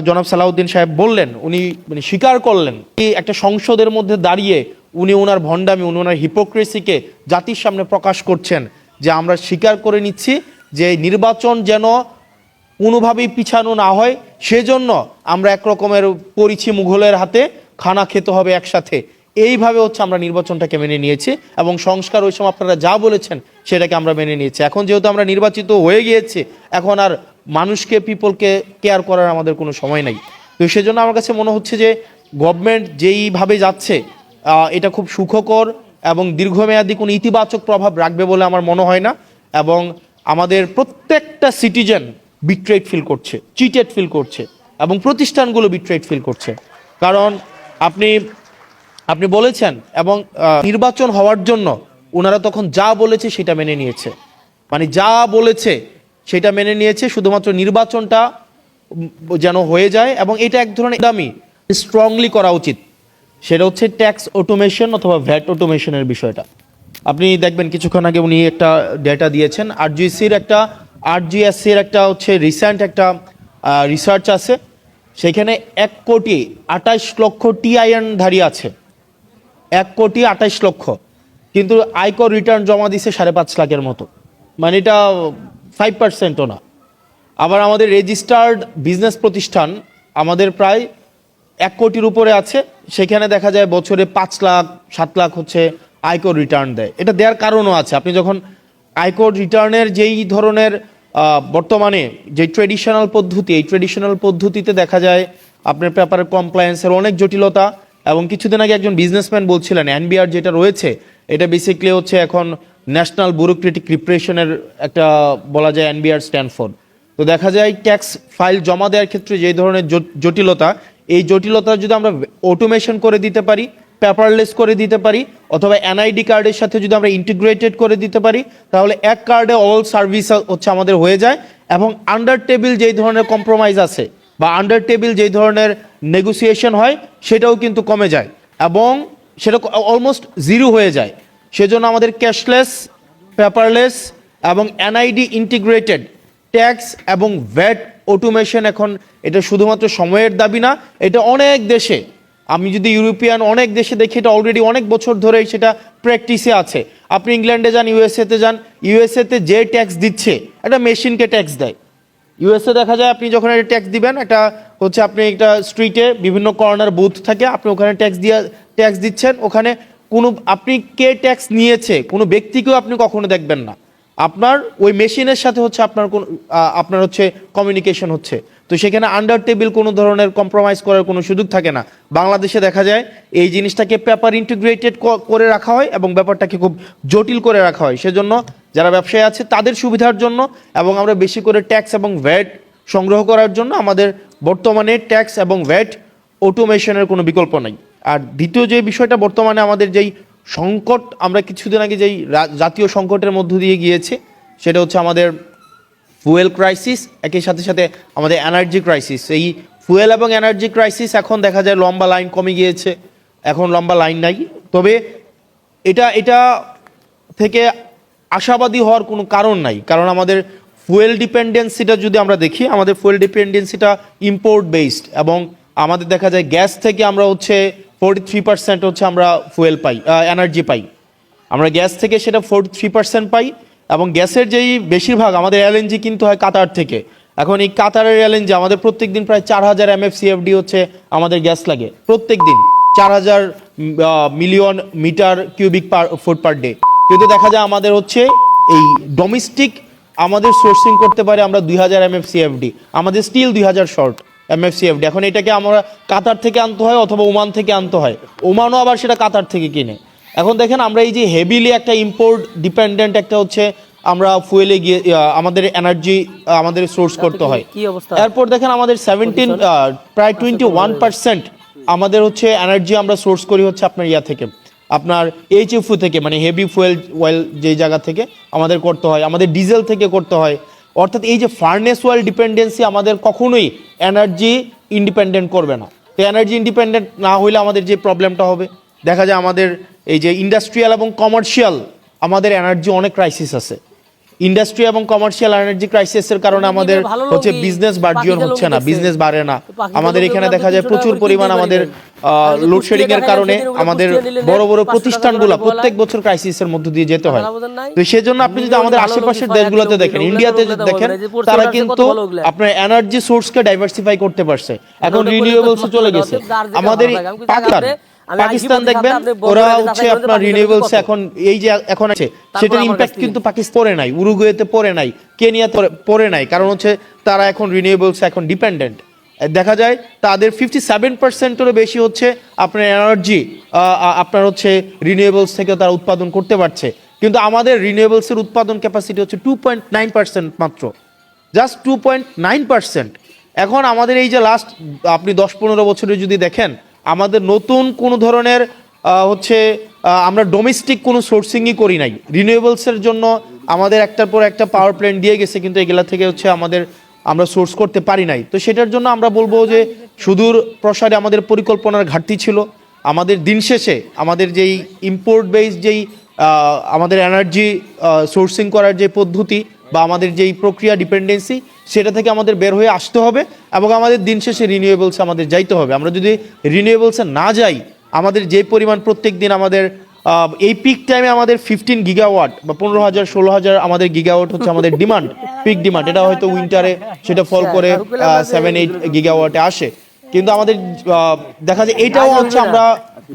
জনাব সালাউদ্দিন সাহেব বললেন, উনি মানে স্বীকার করলেন একটা সংসদের মধ্যে দাঁড়িয়ে উনি ওনার ভণ্ডামি, উনি ওনার হিপোক্রেসিকে জাতির সামনে প্রকাশ করছেন যে আমরা স্বীকার করে নিচ্ছি যে নির্বাচন যেন কোনোভাবেই পিছানো না হয়, সেজন্য আমরা একরকমের পরিছি মুঘলের হাতে, খানা খেতে হবে একসাথে। এইভাবে হচ্ছে আমরা নির্বাচনটাকে মেনে নিয়েছি এবং সংস্কার ওই সময় আপনারা যা বলেছেন সেটাকে আমরা মেনে নিয়েছি। এখন যেহেতু আমরা নির্বাচিত হয়ে গিয়েছি, এখন আর মানুষকে, পিপলকে কেয়ার করার আমাদের কোনো সময় নাই। তো সেজন্য আমার কাছে মনে হচ্ছে যে গভর্নমেন্ট যেইভাবে যাচ্ছে এটা খুব সুখকর এবং দীর্ঘমেয়াদী কোনো ইতিবাচক প্রভাব রাখবে বলে আমার মনে হয় না। এবং আমাদের প্রত্যেকটা সিটিজেন বিট্রেড ফিল করছে, চিটেড ফিল করছে এবং প্রতিষ্ঠানগুলো বিট্রেড ফিল করছে। কারণ আপনি বলেছেন এবং নির্বাচন হওয়ার জন্য ওনারা তখন যা বলেছে সেটা মেনে নিয়েছে, মানে যা বলেছে সেটা মেনে নিয়েছে, শুধুমাত্র নির্বাচনটা যেন হয়ে যায়। এবং এটা এক ধরনের দামি স্ট্রংলি করা উচিত, সেটা হচ্ছে ট্যাক্স অটোমেশন অথবা ভ্যাট অটোমেশনের বিষয়টা। আপনি দেখবেন কিছুক্ষণ আগে উনি একটা ডেটা দিয়েছেন, আরজিএসসির একটা হচ্ছে রিসেন্ট একটা রিসার্চ আছে, সেখানে 1,28,00,000 টিআইএনধারী আছে, 1,28,00,000, কিন্তু আয়কর রিটার্ন জমা দিছে 5.5 লাখের মতো, মানে এটা 5%ও না। আবার আমাদের রেজিস্টার্ড বিজনেস প্রতিষ্ঠান আমাদের প্রায় 1 কোটির উপরে আছে, সেখানে দেখা যায় বছরে 5 লাখ 7 লাখ হচ্ছে আয়কর রিটার্ন দেয়। এটা দেওয়ার কারণও আছে, আপনি যখন আয়কর রিটার্নের যেই ধরনের বর্তমানে যে ট্রেডিশনাল পদ্ধতি, এই ট্রেডিশনাল পদ্ধতিতে দেখা যায় আপনার পেপারের কমপ্লায়েন্সের অনেক জটিলতা। এবং কিছুদিন আগে একজন বিজনেসম্যান বলছিলেন এনবিআর যেটা রয়েছে এটা বেসিক্যালি হচ্ছে এখন ন্যাশনাল ব্যুরোক্রেটিক রিপ্রেশনের একটা বলা যায় এনবিআর স্ট্যান্ড ফর। তো দেখা যায় ট্যাক্স ফাইল জমা দেওয়ার ক্ষেত্রে যে ধরনের জটিলতা, এই জটিলতা যদি আমরা অটোমেশন করে দিতে পারি, পেপারলেস করে দিতে পারি, অথবা এনআইডি কার্ডের সাথে যদি আমরা ইন্টিগ্রেটেড করে দিতে পারি, তাহলে এক কার্ডে অল সার্ভিস হচ্ছে আমাদের হয়ে যায়। এবং আন্ডার টেবিল যেই ধরনের কম্প্রোমাইজ আছে বা আন্ডার টেবিল যেই ধরনের নেগোসিয়েশন হয় সেটাও কিন্তু কমে যায় এবং সেটা অলমোস্ট জিরো হয়ে যায়। সেজন্য আমাদের ক্যাশলেস, পেপারলেস এবং এনআইডি ইন্টিগ্রেটেড ট্যাক্স এবং ভ্যাট অটোমেশন, এখন এটা শুধুমাত্র সময়ের দাবি না, এটা অনেক দেশে, আমি যদি ইউরোপিয়ান অনেক দেশে দেখি এটা অলরেডি অনেক বছর ধরে সেটা প্র্যাকটিসে আছে। আপনি ইংল্যান্ডে যান, ইউএসএতে যান, ইউএসএতে যে ট্যাক্স দিচ্ছে একটা মেশিনকে ট্যাক্স দেয়। ইউএসএ দেখা যায় আপনি যখন একটা ট্যাক্স দিবেন, এটা হচ্ছে আপনি একটা স্ট্রিটে বিভিন্ন কর্নার বুথ থাকে, আপনি ওখানে ট্যাক্স দিচ্ছেন, ওখানে কোনো আপনি কে ট্যাক্স নিয়েছে কোনো ব্যক্তিকেও আপনি কখনো দেখবেন না, আপনার ওই মেশিনের সাথে হচ্ছে আপনার হচ্ছে কমিউনিকেশন হচ্ছে। তো সেখানে আন্ডার টেবিল কোনো ধরনের কম্প্রোমাইজ করার কোনো সুযোগ থাকে না। বাংলাদেশে দেখা যায় এই জিনিসটাকে পেপার ইন্টিগ্রেটেড করে রাখা হয় এবং ব্যাপারটাকে খুব জটিল করে রাখা হয়। সেজন্য যারা ব্যবসায়ী আছে তাদের সুবিধার জন্য এবং আমরা বেশি করে ট্যাক্স এবং ভ্যাট সংগ্রহ করার জন্য আমাদের বর্তমানে ট্যাক্স এবং ভ্যাট অটোমেশনের কোনো বিকল্প নাই। আর দ্বিতীয় যে বিষয়টা, বর্তমানে আমাদের যেই সংকট, আমরা কিছুদিন আগে যেই জাতীয় সংকটের মধ্য দিয়ে গিয়েছে, সেটা হচ্ছে আমাদের ফুয়েল ক্রাইসিস, একই সাথে সাথে আমাদের এনার্জি ক্রাইসিস। এই ফুয়েল এবং এনার্জি ক্রাইসিস এখন দেখা যায় লম্বা লাইন কমে গিয়েছে, এখন লম্বা লাইন নাই। তবে এটা থেকে আশাবাদী হওয়ার কোনো কারণ নাই, কারণ আমাদের ফুয়েল ডিপেন্ডেন্সিটা যদি আমরা দেখি, আমাদের ফুয়েল ডিপেন্ডেন্সিটা ইম্পোর্ট বেসড এবং আমাদের দেখা যায় গ্যাস থেকে আমরা হচ্ছে 43% হচ্ছে আমরা ফুয়েল পাই, এনার্জি পাই, আমরা গ্যাস থেকে সেটা 43% পাই। এবং গ্যাসের যেই বেশিরভাগ আমাদের এলএনজি কিন্তু হয় কাতার থেকে। এখন এই কাতারের এলএনজি আমাদের প্রত্যেক দিন প্রায় 4,000 MFCFD হচ্ছে আমাদের গ্যাস লাগে প্রত্যেক দিন, 4,000 million meter cubic foot per day. কিন্তু দেখা যায় আমাদের হচ্ছে এই ডোমেস্টিক আমাদের সোর্সিং করতে পারে আমরা 2,000 MFCFD, আমাদের স্টিল 2,000 শর্ট MFCFD। এখন এটাকে আমরা কাতার থেকে আনতে হয় অথবা ওমান থেকে আনতে হয়, ওমানও আবার সেটা কাতার থেকে কিনে। এখন দেখেন আমরা এই যে হেভিলি একটা ইম্পোর্ট ডিপেন্ডেন্ট একটা হচ্ছে আমরা ফুয়েলে গিয়ে আমাদের এনার্জি আমাদের সোর্স করতে হয়। এরপর দেখেন আমাদের প্রায় 21% আমাদের হচ্ছে এনার্জি আমরা সোর্স করি হচ্ছে আপনার ইয়া থেকে, আপনার এইচএফও থেকে, মানে হেভি ফুয়েল অয়েল যেই জায়গা থেকে আমাদের করতে হয়, আমাদের ডিজেল থেকে করতে হয়। অর্থাৎ এই যে ফার্নেস অয়েল ডিপেন্ডেন্সি আমাদের কখনোই এনার্জি ইন্ডিপেন্ডেন্ট করবে না। তো এনার্জি ইন্ডিপেন্ডেন্ট না হইলে আমাদের যে প্রবলেমটা হবে, দেখা যায় আমাদের এই যে ইন্ডাস্ট্রিয়াল এবং কমার্শিয়াল আমাদের এনার্জি অনেক ক্রাইসিস আছে। ইন্ডাস্ট্রি এবং কমার্শিয়াল এনার্জি ক্রাইসিসের কারণে আমাদের হচ্ছে বিজনেস বার্জিয়ন হচ্ছে না, বিজনেস বাড়ে না। আমাদের এখানে দেখা যায় প্রচুর পরিমাণ আমাদের লোডশেডিং এর কারণে আমাদের বড় বড় প্রতিষ্ঠানগুলো প্রত্যেক বছর ক্রাইসিসের মধ্য দিয়ে যেতে হয়। তো সেজন্য আপনি যদি আমাদের আশেপাশের দেশগুলোতে দেখেন, ইন্ডিয়াতে দেখেন, তারা কিন্তু আপনার এনার্জি সোর্সকে ডাইভার্সিফাই করতে পারছে, এখন রিনিউয়েবলসে চলে গেছে। আমাদের পাকিস্তান দেখবেন, ওরা হচ্ছে আপনার রিনিউয়েবলস এখন এই যে এখন আছে সেটার ইমপ্যাক্ট কিন্তু পাকিস্তান পড়ে নাই, উরুগুয়েতে পড়ে নাই, কেনিয়াতে পড়ে নাই, কারণ হচ্ছে তারা এখন রিনিউয়েবলস এখন ডিপেন্ডেন্ট। দেখা যায় তাদের 57%-এরও বেশি হচ্ছে আপনার এনার্জি আপনার হচ্ছে রিনিউয়েবলস থেকে তারা উৎপাদন করতে পারছে, কিন্তু আমাদের রিনিউয়েবলসের উৎপাদন ক্যাপাসিটি হচ্ছে 2.9% মাত্র, জাস্ট 2.9%। এখন আমাদের এই যে লাস্ট আপনি 10-15 বছরে যদি দেখেন, আমাদের নতুন কোনো ধরনের হচ্ছে আমরা ডোমেস্টিক কোনো সোর্সিংই করি নাই রিনিউয়েবলসের জন্য। আমাদের একটার পর একটা পাওয়ার প্ল্যান্ট দিয়ে গেছে, কিন্তু এগুলা থেকে হচ্ছে আমরা সোর্স করতে পারি নাই। তো সেটার জন্য আমরা বলবো যে সুদূর প্রসারে আমাদের পরিকল্পনার ঘাটতি ছিল। আমাদের দিন শেষে আমাদের যেই ইম্পোর্ট বেস যেই আমাদের এনার্জি সোর্সিং করার যে পদ্ধতি বা আমাদের যেই প্রক্রিয়া ডিপেন্ডেন্সি, সেটা থেকে আমাদের বের হয়ে আসতে হবে এবং আমাদের দিন শেষে রিনিউয়েবলসে আমাদের যাইতে হবে। আমরা যদি রিনিউয়েবলসে না যাই, আমাদের যে পরিমাণ প্রত্যেক দিন আমাদের এই পিক টাইমে আমাদের 15 গিগাওয়াট বা 15,000-16,000 আমাদের গিগাওয়াট হচ্ছে আমাদের ডিমান্ড, পিক ডিমান্ড। এটা হয়তো উইন্টারে সেটা ফল করে 7-8 গিগাওয়াটে আসে, কিন্তু আমাদের দেখা যায় এইটাও হচ্ছে আমরা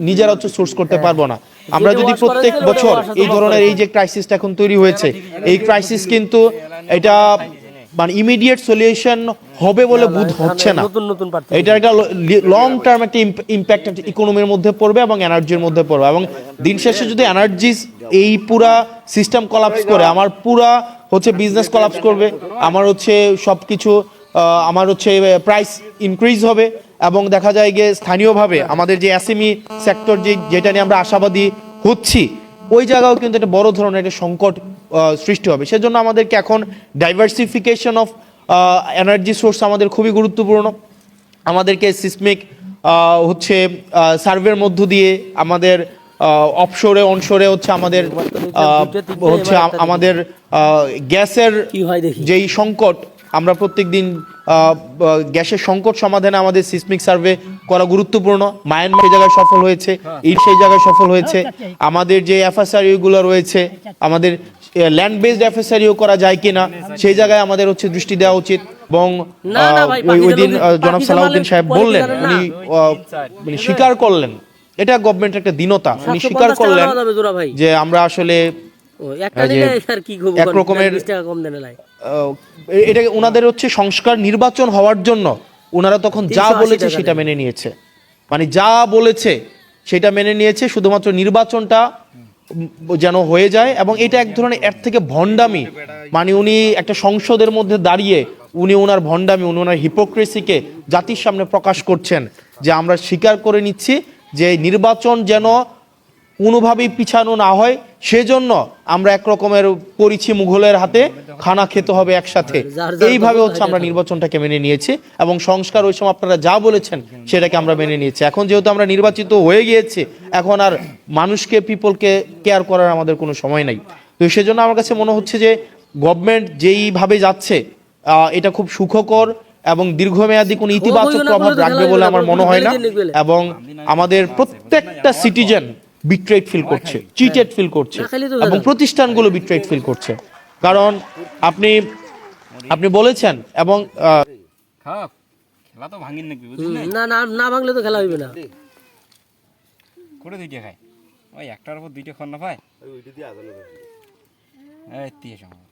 নিজেরা হচ্ছে সোর্স করতে পারবো না। আমরা যদি প্রত্যেক বছর এই ধরনের এই যে ক্রাইসিসটা এখন তৈরি হয়েছে, এই ক্রাইসিস কিন্তু এটা মানে ইমিডিয়েট সলিউশন হবে বলে বোধ হচ্ছে না। এটা একটা লং টার্ম একটা ইম্প্যাক্ট ইকোনমির মধ্যে পড়বে এবং এনার্জির মধ্যে পড়বে, এবং দিন শেষে যদি এনার্জি এই পুরা সিস্টেম কলাপস করে, আমার পুরা হচ্ছে বিজনেস কলাপস করবে, আমার হচ্ছে সবকিছু আমার হচ্ছে প্রাইস ইনক্রিজ হবে, এবং দেখা যায় গিয়ে স্থানীয়ভাবে আমাদের যে এসএমই সেক্টর যেটা নিয়ে আমরা আশাবাদী হচ্ছি, ওই জায়গাও কিন্তু একটা বড় ধরনের একটা সংকট সৃষ্টি হবে। সেজন্য আমাদেরকে এখন ডাইভার্সিফিকেশন অফ এনার্জি সোর্স আমাদের খুবই গুরুত্বপূর্ণ। আমাদেরকে সিসমিক হচ্ছে সার্ভের মধ্য দিয়ে আমাদের অফশোরে অনশোরে হচ্ছে আমাদের হচ্ছে আমাদের গ্যাসের যেই সংকট, আমরা প্রত্যেক দিন গ্যাসের সংকট সমাধানে আমাদের সিসমিক সার্ভে করা গুরুত্বপূর্ণ। মায়ানমার সেই জায়গায় সফল হয়েছে, ইট সেই জায়গায় সফল হয়েছে। আমাদের যে এফএসআরইউ গুলো রয়েছে, আমাদের ল্যান্ড বেসড এফএসআরইউ করা যায় কিনা সেই জায়গায় আমাদের হচ্ছে দৃষ্টি দেওয়া উচিত। এবং ওই দিন জনাব সালাউদ্দিন সাহেব বললেন, উনি স্বীকার করলেন, এটা গভর্নমেন্টের একটা দীনতা, উনি স্বীকার করলেন যে আমরা আসলে এক রকমের এটা ওনাদের হচ্ছে সংস্কার নির্বাচন হওয়ার জন্য ওনারা তখন যা বলেছে সেটা মেনে নিয়েছে, মানে যা বলেছে সেটা মেনে নিয়েছে, শুধুমাত্র নির্বাচনটা যেন হয়ে যায়। এবং এটা এক ধরনের এর থেকে ভণ্ডামি, মানে উনি একটা সংসদের মধ্যে দাঁড়িয়ে উনি ওনার ভণ্ডামি, উনি ওনার হিপোক্রেসিকে জাতির সামনে প্রকাশ করছেন যে আমরা স্বীকার করে নিচ্ছি যে নির্বাচন যেন কোনোভাবেই পিছানো না হয়, সেজন্য আমরা এক রকমের পরিছি মুঘলের হাতে খানা খেতে হবে একসাথে, এইভাবে হচ্ছে আমরা নির্বাচনটাকে মেনে নিয়েছি এবং সংস্কার ওই সময় আপনারা যা বলেছেন সেটাকে আমরা মেনে নিয়েছি। এখন যেহেতু আমরা নির্বাচিত হয়ে গিয়েছি, এখন আর মানুষকে পিপলকে কেয়ার করার আমাদের কোনো সময় নাই। তো সেজন্য আমার কাছে মনে হচ্ছে যে গভর্নমেন্ট যেইভাবে যাচ্ছে এটা খুব সুখকর এবং দীর্ঘমেয়াদী কোনো ইতিবাচক প্রভাব রাখবে বলে আমার মনে হয় না। এবং আমাদের প্রত্যেকটা সিটিজেন বিট্রেড ফিল করছে, চিটেড ফিল করছে, এবং প্রতিষ্ঠানগুলো বিট্রেড ফিল করছে। কারণ আপনি বলেছেন এবং খেলা তো ভাঙিন নাকি বুঝলি না, না না ভাঙলে তো খেলা হইবে না। করে দুইটা খায়, ওই একটার উপর দুইটা খান না পায়, এই দিয়ে সম্ভব।